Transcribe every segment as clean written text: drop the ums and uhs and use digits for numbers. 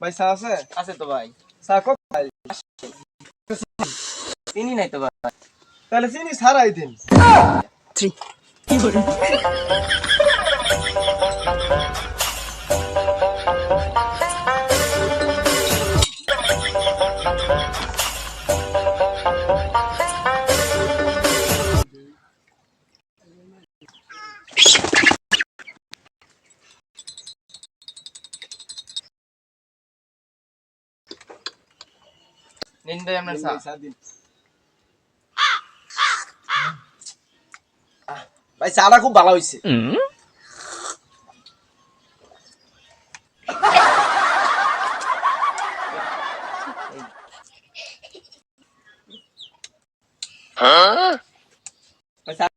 ভাই চা আছে? আছে তো ভাই। চা কত ভাই? চিনি নাই তো ভাই। তাহলে চিনি ছাড়াই দিন। নিন ভাই আপনার চা। চা দিন। ভাই চাটা খুব ভালো হয়েছে। ভাই চা-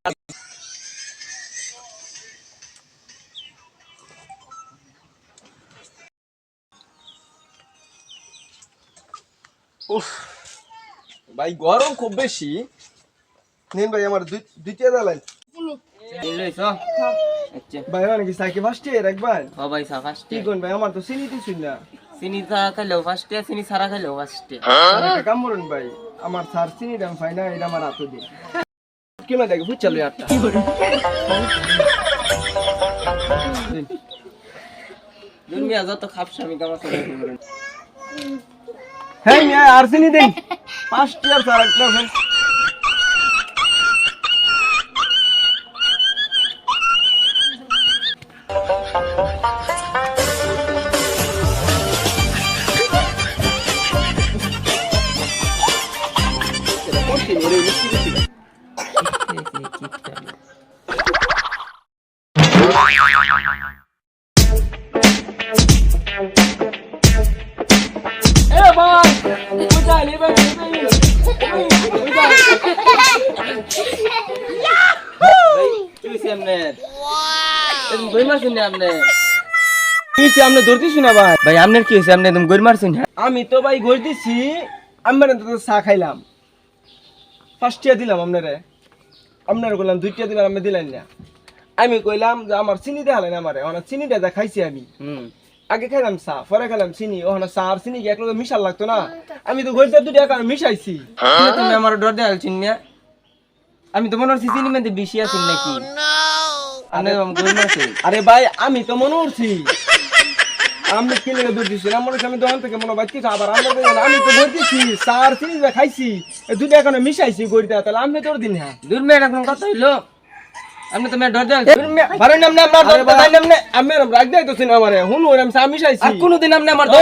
উফ, ভাই গরম খুব বেশি। নিন ভাই আমার দুইটা দিলেন। চিনি লইছো? আচ্ছা। ভাই মানে কি সাইকে ফার্স্ট ইয়ার একবার ও ভাই চা ফার্স্টে। কি কোন ভাই আমার তো চিনি দিছুই না। চিনি ছাড়া খাইলেও ফার্স্টে, চিনি ছাড়া খাইলেও ফার্স্টে। আর একটা কাম করুন ভাই, আমার স্যার চিনি দাম পাই না, এটা আমার হাতে দিন। কি না দেখে বুঝছাল আটটা দুনিয়া যত খাপসামি কামা করে করেন। হ্যাঁ মিয়া আর চিনি দিন। ফার্স্ট ইয়ার স্যার একটা আছে। আপনি ধরতেছি না ভাই। ভাই আপনার কি হয়েছে? আপনি একদম গড় মারছেন। আমি তো ভাই গড় দিছি, আমি মানে তো চা খাইলাম, ফার্স্ট ইয়ার দিলাম আপনারে, আপনার বললাম দুইটা দিলাম, আমি দিলেন না। আমি কইলাম যে আমার চিনি দেখালেন আমারে, আমার চিনিটা যা খাইছি আমি। আগে খাইলাম চা, পরে খাইলাম চিনি, ওখানে চা আর চিনি একলগে মিশাল লাগতো না। আমি তো গড়িতে দুইটা কারণ মিশাইছি। তুমি আমার ডর দেখাল চিনিয়া। আমি তো মনে হচ্ছে চিনি মধ্যে বেশি আছেন নাকি। আরে ভাই আমি তো মনে করছি আমি কি লেগে দুধ দিচ্ছি না, মনে হচ্ছে আমি দোকান থেকে মনে বাচ্চি আবার আমি তো গড়িতেছি চা আর চিনি যা খাইছি, দুইটা এখন মিশাইছি গড়িতে, তাহলে আমি তোর দিন। হ্যাঁ দূর মেয়ে এখন কথা হইলো। আপনি তো মেয়ে ডর দেখাল। আমি রাখ দেয় তো আমারে হুন আমি চা মিশাইছি। আর কোনোদিন আপনি আমার দর